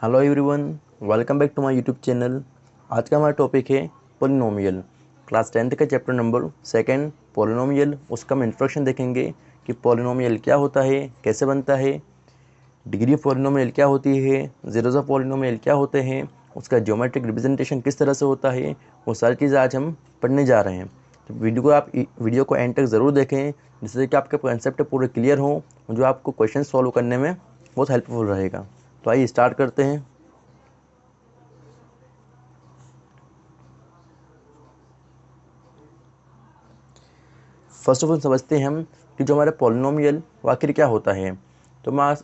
Hello everyone, welcome back to my YouTube channel. आज का हमारा टॉपिक है पॉलिनोमियल। क्लास 10th का चैप्टर नंबर 2 पॉलिनोमियल। उसका हम इंट्रोडक्शन देखेंगे कि पॉलिनोमियल क्या होता है, कैसे बनता है, डिग्री ऑफ पॉलिनोमियल क्या होती है, जीरोज ऑफ पॉलिनोमियल क्या होते हैं, उसका ज्योमेट्रिक रिप्रेजेंटेशन किस तरह से होता है, वो सारी चीज़ें आज हम पढ़ने जा रहे हैं। तो वीडियो को एंड तक ज़रूर देखें, जिससे कि आपके कॉन्सेप्ट पूरे क्लियर हों, जो आपको क्वेश्चन सॉल्व करने में बहुत हेल्पफुल रहेगा। तो आइए स्टार्ट करते हैं। फर्स्ट ऑफ ऑल समझते हैं हम कि जो हमारा पॉलिनोमियल वो आखिर क्या होता है। तो मैं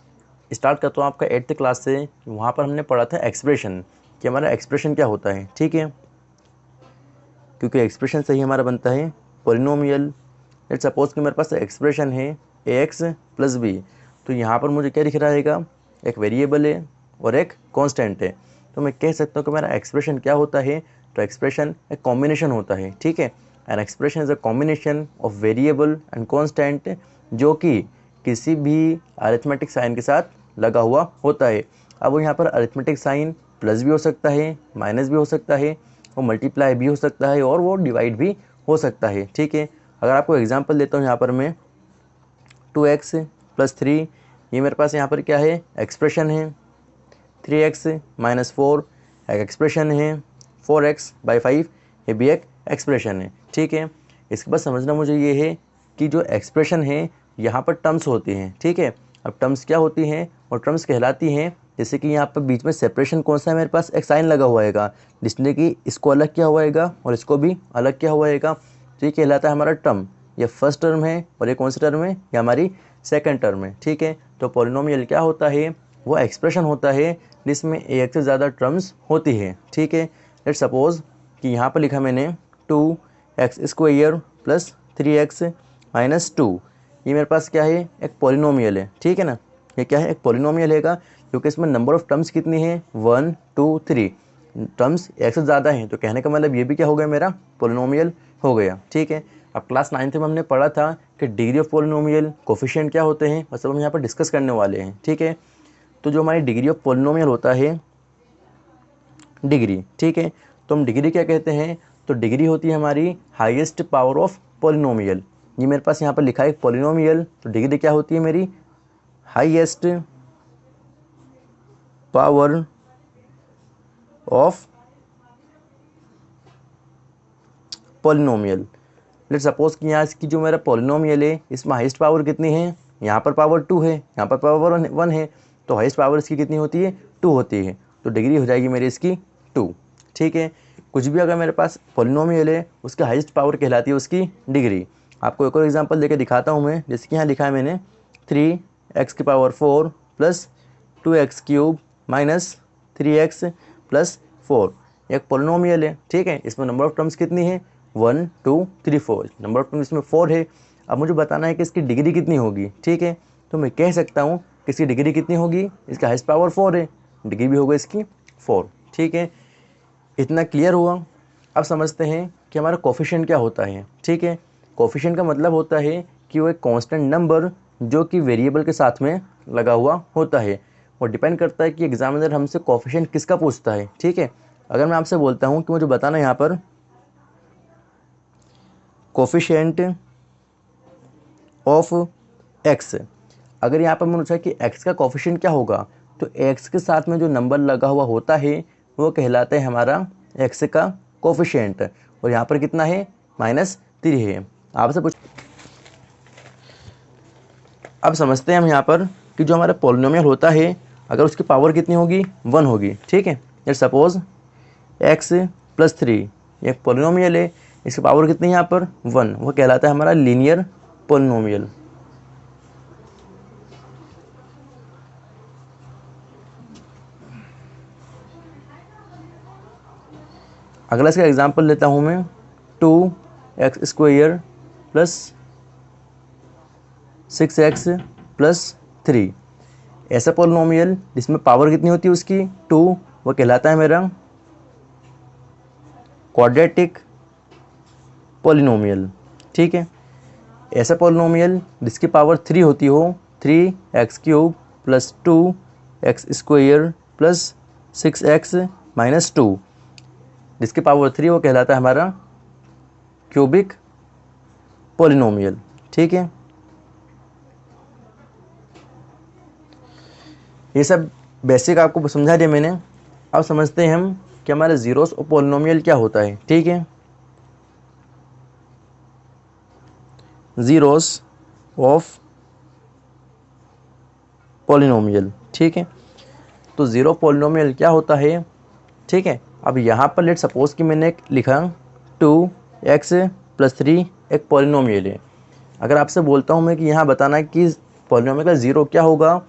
स्टार्ट करता हूँ आपका 8th क्लास से। वहाँ पर हमने पढ़ा था एक्सप्रेशन, कि हमारा एक्सप्रेशन क्या होता है, ठीक है। क्योंकि एक्सप्रेशन से ही हमारा बनता है पॉलिनोमियल। लेट सपोज कि मेरे पास एक्सप्रेशन है ax + b। तो यहाँ पर मुझे क्या दिख रहा है, एक वेरिएबल है और एक कांस्टेंट है। तो मैं कह सकता हूँ कि मेरा एक्सप्रेशन क्या होता है। तो एक्सप्रेशन एक कॉम्बिनेशन होता है, ठीक है। An expression is a combination of variable and constant, जो कि किसी भी अरिथमेटिक साइन के साथ लगा हुआ होता है। अब वो यहाँ पर अरिथमेटिक साइन प्लस भी हो सकता है, माइनस भी हो सकता है, वो मल्टीप्लाई भी हो सकता है और वो डिवाइड भी हो सकता है, ठीक है। अगर आपको एग्जांपल देता हूँ यहाँ पर मैं 2x + 3, ये मेरे पास यहाँ पर क्या है, एक्सप्रेशन है। 3x - 4 एक एक्सप्रेशन है। 4x/5 ये भी एक एक्सप्रेशन है, ठीक है। इसके बाद समझना मुझे ये है कि जो एक्सप्रेशन है यहाँ पर टर्म्स होती हैं, ठीक है। अब टर्म्स क्या होती हैं और टर्म्स कहलाती हैं, जैसे कि यहाँ पर बीच में सेपरेशन कौन सा है, मेरे पास एक साइन लगा हुआ है, जिसने कि इसको अलग किया हुआ है और इसको भी अलग किया हुआ है। तो ये कहलाता है हमारा टर्म। ये फर्स्ट टर्म है और ये कौन सी टर्म है, ये हमारी सेकंड टर्म है, ठीक है। तो पॉलिनोमियल क्या होता है, वो एक्सप्रेशन होता है जिसमें एक से ज़्यादा टर्म्स होती है, ठीक है। लेट सपोज कि यहाँ पर लिखा मैंने 2x² + 3x - 2। ये मेरे पास क्या है, एक पॉलिनोमियल है, ठीक है ना। ये क्या है, एक पॉलिनोमियल है क्योंकि इसमें नंबर ऑफ़ टर्म्स कितनी है, 1 2 3 टर्म्स एक से ज़्यादा हैं। तो कहने का मतलब ये भी क्या हो गया, मेरा पॉलिनोमियल हो गया, ठीक है। अब क्लास 9th में हमने पढ़ा था कि डिग्री ऑफ पॉलिनोमियल, कोफिशिएंट क्या होते हैं, और सब हम यहाँ पर डिस्कस करने वाले हैं, ठीक है। तो जो हमारी डिग्री ऑफ पॉलिनोमियल होता है, डिग्री, ठीक है। तो हम डिग्री क्या कहते हैं, तो डिग्री होती है हमारी हाईएस्ट पावर ऑफ पॉलिनोमियल। ये मेरे पास यहाँ पर लिखा है पॉलिनोमियल, तो डिग्री क्या होती है मेरी, highest power of polynomial. Let suppose कि यहाँ इसकी जो मेरा पॉलिनोमियल है, इसमें हाईएस्ट पावर कितनी है, यहाँ पर पावर 2 है, यहाँ पर पावर 1 है। तो हाईएस्ट पावर इसकी कितनी होती है, 2 होती है। तो डिग्री हो जाएगी मेरी इसकी 2, ठीक है। कुछ भी अगर मेरे पास पॉलिनोमियल है, उसकी हाईएस्ट पावर कहलाती है उसकी डिग्री। आपको एक और एग्जांपल देके दिखाता हूँ मैं। जैसे कि यहाँ लिखा है मैंने 3x⁴ + 2x³ - 3x + 4 एक पॉलिनोमियल है, ठीक है। इसमें नंबर ऑफ टर्म्स कितनी है, 1 2 3 4, नंबर ऑफ टर्म्स इसमें 4 है। अब मुझे बताना है कि इसकी डिग्री कितनी होगी, ठीक है। तो मैं कह सकता हूँ कि इसकी डिग्री कितनी होगी, इसका हाईएस्ट पावर 4 है, डिग्री भी होगा इसकी 4, ठीक है। इतना क्लियर हुआ। अब समझते हैं कि हमारा कोफिशिएंट क्या होता है, ठीक है। कोफिशिएंट का मतलब होता है कि वो एक कांस्टेंट नंबर जो कि वेरिएबल के साथ में लगा हुआ होता है। वो डिपेंड करता है कि एग्जामिनर हमसे कोफिशिएंट किसका पूछता है, ठीक है। अगर मैं आपसे बोलता हूँ कि मुझे बताना यहाँ पर कोफिशिएंट ऑफ एक्स, अगर यहाँ पर मैंने पूछा कि एक्स का कोफिशिएंट क्या होगा, तो एक्स के साथ में जो नंबर लगा हुआ होता है वो कहलाता है हमारा एक्स का कोफिशिएंट। और यहाँ पर कितना है, -3 है। आपसे पूछ, अब समझते हैं हम यहाँ पर कि जो हमारा पॉलिनोमियल होता है, अगर उसकी पावर कितनी होगी, 1 होगी, ठीक है। लेट्स सपोज x + 3 एक पॉलिनोमियल है, इसकी पावर कितनी है यहाँ पर, 1, वो कहलाता है हमारा लीनियर पॉलिनोमियल। अगला इसका एग्जांपल लेता हूँ मैं 2x² + 6x + 3 ऐसा पॉलिनोमियल जिसमें पावर कितनी होती है उसकी, 2, वो कहलाता है मेरा क्वाड्रेटिक पॉलिनोमियल, ठीक है। ऐसा पॉलिनोमियल जिसकी पावर 3 होती हो, 3x³ + 2x² + 6x माइनस 2, जिसकी पावर 3 वो कहलाता है हमारा क्यूबिक पॉलिनोमियल। ठीक है, ये सब बेसिक आपको समझा दिया मैंने। अब समझते हैं हम कि हमारे जीरोस ऑफ पॉलिनोमियल क्या होता है। ठीक है, जीरोस ऑफ पॉलिनोमियल। ठीक है, तो ज़ीरो पॉलिनोमियल क्या होता है। ठीक है, अब यहाँ पर लेट सपोज कि मैंने एक लिखा 2x + 3 एक पॉलिनोमियल है। अगर आपसे बोलता हूँ मैं कि यहाँ बताना है कि पॉलिनोमियल का ज़ीरो क्या होगा,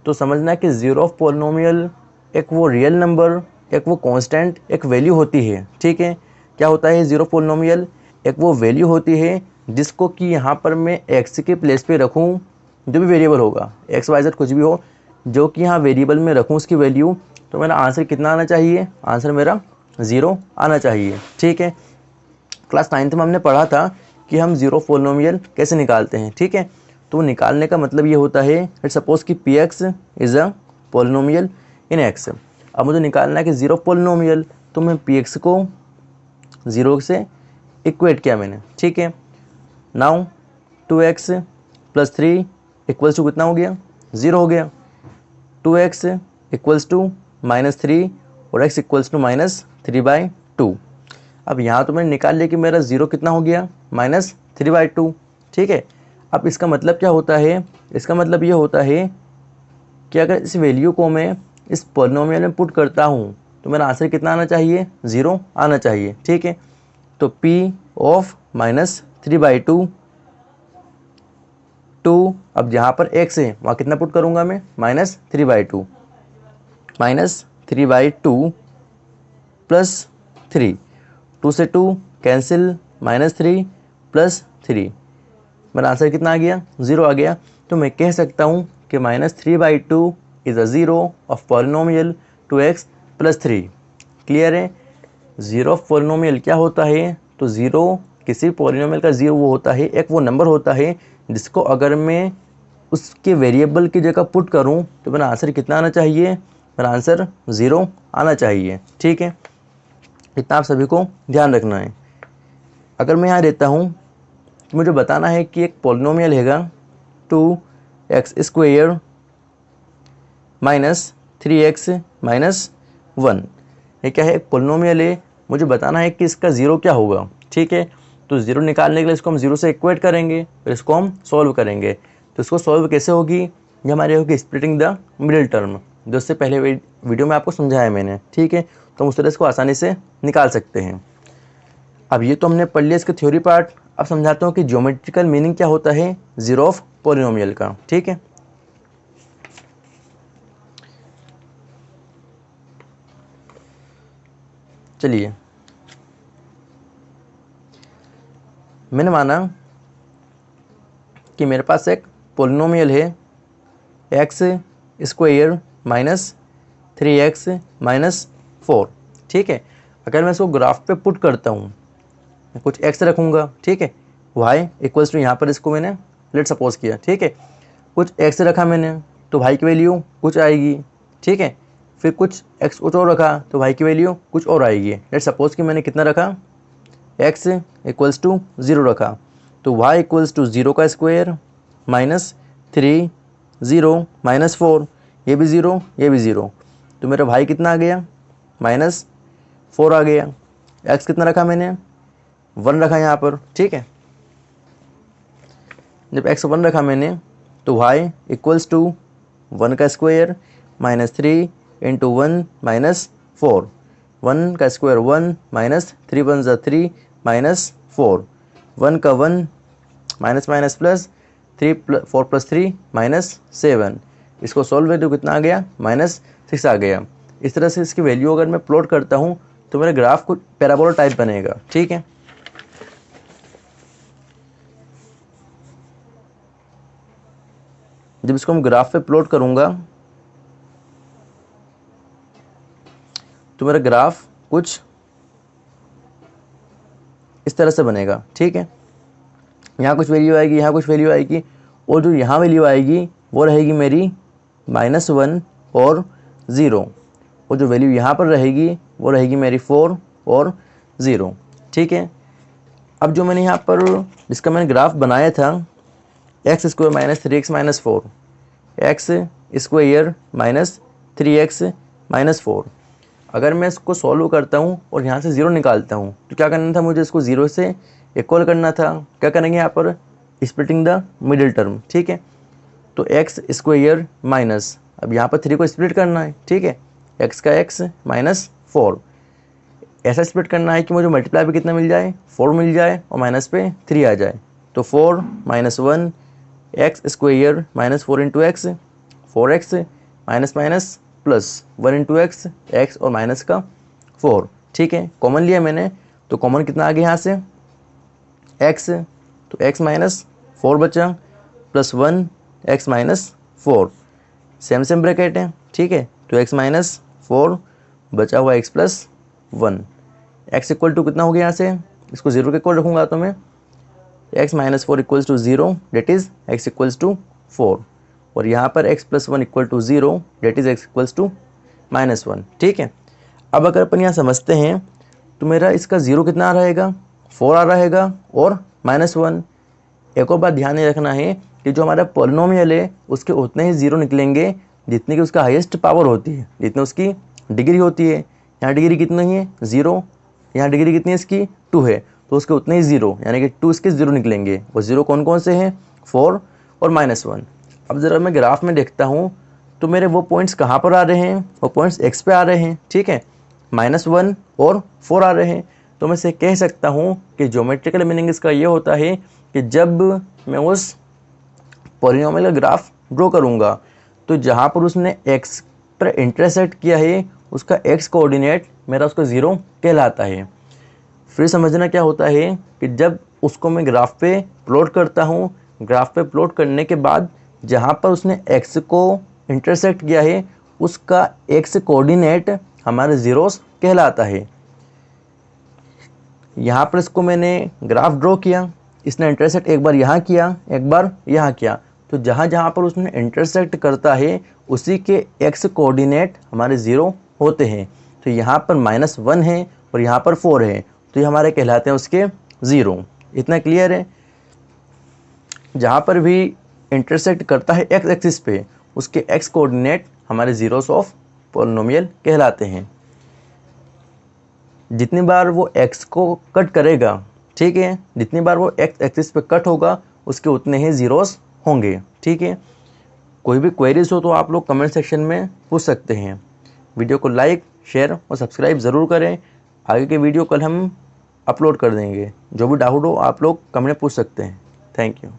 तो समझना है कि ज़ीरो ऑफ पॉलिनोमियल एक वो रियल नंबर, एक वो कांस्टेंट, एक वैल्यू होती है। ठीक है, क्या होता है ज़ीरो पॉलिनोमियल, एक वो वैल्यू होती है जिसको कि यहाँ पर मैं x के प्लेस पे रखूँ, जो भी वेरिएबल होगा x y z कुछ भी हो, जो कि यहाँ वेरिएबल में रखूँ उसकी वैल्यू, तो मेरा आंसर कितना आना चाहिए, आंसर मेरा 0 आना चाहिए। ठीक है, क्लास 9th में हमने पढ़ा था कि हम ज़ीरो पॉलिनोमियल कैसे निकालते हैं। ठीक है, तो निकालने का मतलब ये होता है लेट सपोज कि px is a polynomial in x। अब मुझे निकालना है कि ज़ीरो पॉलिनोमियल, तो मैं px को 0 से इक्वेट किया मैंने। ठीक है, नाउ 2x + 3 इक्वल्स टू कितना हो गया, 0 हो गया। 2x इक्वल्स टू -3 और x इक्वल्स टू -3/2। अब यहाँ तो मैंने निकाल लिया कि मेरा 0 कितना हो गया, -3/2। ठीक है, अब इसका मतलब क्या होता है, इसका मतलब ये होता है कि अगर इस वैल्यू को मैं इस पॉलिनोमियल में पुट करता हूँ तो मेरा आंसर कितना आना चाहिए, 0 आना चाहिए। ठीक है, तो p ऑफ -3/2 2, अब जहाँ पर x है वहाँ कितना पुट करूँगा मैं, -3/2 प्लस 3, 2 से 2 कैंसिल, -3 + 3, मेरा आंसर कितना आ गया, 0 आ गया। तो मैं कह सकता हूँ कि -3/2 is a zero of polynomial 2x + 3। Clear है, ज़ीरो ऑफ पॉलिनोमियल क्या होता है, तो ज़ीरो किसी पॉलिनोमियल का ज़ीरो वो होता है, एक वो नंबर होता है जिसको अगर मैं उसके वेरिएबल की जगह पुट करूं तो मेरा आंसर कितना आना चाहिए, मेरा आंसर 0 आना चाहिए। ठीक है, इतना आप सभी को ध्यान रखना है। अगर मैं यहाँ देता हूँ तो मुझे बताना है कि एक पॉलिनोमियल हैगा 2x² - 3x - 1। ये क्या है, एक पॉलिनोमियल है, मुझे बताना है कि इसका ज़ीरो क्या होगा। ठीक है, तो ज़ीरो निकालने के लिए इसको हम 0 से इक्वेट करेंगे, फिर इसको हम सॉल्व करेंगे। तो इसको सॉल्व कैसे होगी, ये हमारी होगी स्प्लिटिंग द मिडिल टर्म, जो इससे पहले वीडियो में आपको समझाया मैंने। ठीक है, तो हम उस तरह इसको आसानी से निकाल सकते हैं। अब ये तो हमने पढ़ लिया इसका थ्योरी पार्ट। अब समझाता हूँ कि ज्योमेट्रिकल मीनिंग क्या होता है ज़ीरो ऑफ पॉलिनोमियल का। ठीक है, चलिए, मैंने माना कि मेरे पास एक पॉलिनोमियल है x² - 3x - 4। ठीक है, अगर मैं इसको ग्राफ पे पुट करता हूँ, कुछ x रखूँगा। ठीक है, y इक्वल्स टू यहाँ पर इसको मैंने लेट सपोज किया। ठीक है, कुछ x रखा मैंने तो y की वैल्यू कुछ आएगी। ठीक है, फिर कुछ x कुछ और रखा तो y की वैल्यू कुछ और आएगी। लेट सपोज कि मैंने कितना रखा, x इक्वल्स टू 0 रखा, तो y इक्वल्स टू 0 का स्क्वायर -3 0 -4, ये भी 0 ये भी 0, तो मेरा y कितना आ गया, -4 आ गया। x कितना रखा मैंने, 1 रखा यहाँ पर। ठीक है, जब x 1 रखा मैंने तो y इक्वल्स टू 1 का स्क्वायर -3 × 1 -4, 1 का स्क्वायर 1 -3 1 ज़ा 3 -4, 1 का 1 माइनस माइनस प्लस 4 + 3 -7। इसको सॉल्व कर तो कितना आ गया, -6 आ गया। इस तरह से इसकी वैल्यू अगर मैं प्लॉट करता हूँ तो मेरा ग्राफ कुछ पैराबोला टाइप बनेगा। ठीक है, जब इसको हम ग्राफ पे प्लॉट करूँगा तो मेरा ग्राफ कुछ इस तरह से बनेगा। ठीक है, यहाँ कुछ वैल्यू आएगी, यहाँ कुछ वैल्यू आएगी, और जो यहाँ वैल्यू आएगी वो रहेगी मेरी -1 और 0। और जो वैल्यू यहाँ पर रहेगी वो रहेगी मेरी 4 और 0। ठीक है, अब जो मैंने यहाँ पर जिसका मैंने ग्राफ बनाया था x square minus 3x minus 4, x square minus 3x minus 4, अगर मैं इसको सॉल्व करता हूँ और यहाँ से 0 निकालता हूँ तो क्या करना था, मुझे इसको 0 से इक्वल करना था। क्या करेंगे यहाँ पर, स्प्लिटिंग द मिडिल टर्म। ठीक है, तो एक्स स्क्वायर माइनस, अब यहाँ पर 3 को स्प्लिट करना है। ठीक है, एक्स का एक्स माइनस 4, ऐसा स्प्लिट करना है कि मुझे मल्टीप्लाई पे कितना मिल जाए, 4 मिल जाए और माइनस पे 3 आ जाए। तो 4 minus 1 x square minus 4 into x, 4x minus minus plus 1 into x, x और माइनस का 4। ठीक है, कॉमन लिया मैंने तो कॉमन कितना आ गया यहाँ से x, तो x माइनस 4 बचा plus 1 x minus 4, same same bracket है। ठीक है, तो x माइनस 4 बचा हुआ x plus 1, x equal to कितना हो गया, यहाँ से इसको 0 के इक्वल रखूँगा तो मैं x minus 4 equals to 0 that is x equals to 4, और यहाँ पर x plus 1 equal to 0 that is x equals to minus 1। ठीक है, अब अगर अपन यहाँ समझते हैं तो मेरा इसका 0 कितना आ रहेगा, 4 आ रहेगा और माइनस 1। एक और बात ध्यान में रखना है कि जो हमारा पॉलिनोमियल है उसके उतने ही 0 निकलेंगे जितनी की उसका हाईएस्ट पावर होती है, जितनी उसकी डिग्री होती है। यहाँ डिग्री कितनी है 0, यहाँ डिग्री कितनी है इसकी 2 है, तो उसके उतने ही 0 यानी कि 2 इसके 0 निकलेंगे। वो 0 कौन कौन से हैं, 4 और माइनस 1। अब ज़रा मैं ग्राफ में देखता हूँ तो मेरे वो पॉइंट्स कहाँ पर आ रहे हैं, वो पॉइंट्स x पे आ रहे हैं। ठीक है, माइनस 1 और 4 आ रहे हैं, तो मैं इसे कह सकता हूँ कि ज्योमेट्रिकल मीनिंग इसका ये होता है कि जब मैं उस पॉलिनोमियल का ग्राफ ड्रॉ करूँगा तो जहाँ पर उसने x पर इंटरसेक्ट किया है उसका x कोऑर्डिनेट मेरा उसका 0 कहलाता है। फिर समझना क्या होता है कि जब उसको मैं ग्राफ पे प्लॉट करता हूँ, ग्राफ पे प्लॉट करने के बाद जहाँ पर उसने x को इंटरसेक्ट किया है उसका x कोऑर्डिनेट हमारे ज़ीरोस कहलाता है। यहाँ पर इसको मैंने ग्राफ ड्रॉ किया, इसने इंटरसेक्ट एक बार यहाँ किया एक बार यहाँ किया, तो जहाँ जहाँ पर उसने इंटरसेक्ट करता है उसी के x कोऑर्डिनेट हमारे 0 होते हैं। तो यहाँ पर माइनस 1 है और यहाँ पर 4 है, तो ये हमारे कहलाते हैं उसके 0। इतना क्लियर है। जहाँ पर भी इंटरसेक्ट करता है x एक्सिस पे उसके x कोऑर्डिनेट हमारे ज़ीरोस ऑफ पॉलिनोमियल कहलाते हैं। जितनी बार वो x को कट करेगा, ठीक है, जितनी बार वो x एक्सिस पे कट होगा उसके उतने ही ज़ीरोस होंगे। ठीक है, कोई भी क्वेरीज हो तो आप लोग कमेंट सेक्शन में पूछ सकते हैं। वीडियो को लाइक शेयर और सब्सक्राइब ज़रूर करें। आगे के वीडियो कल हम अपलोड कर देंगे। जो भी डाउट हो आप लोग कमेंट में पूछ सकते हैं। Thank you.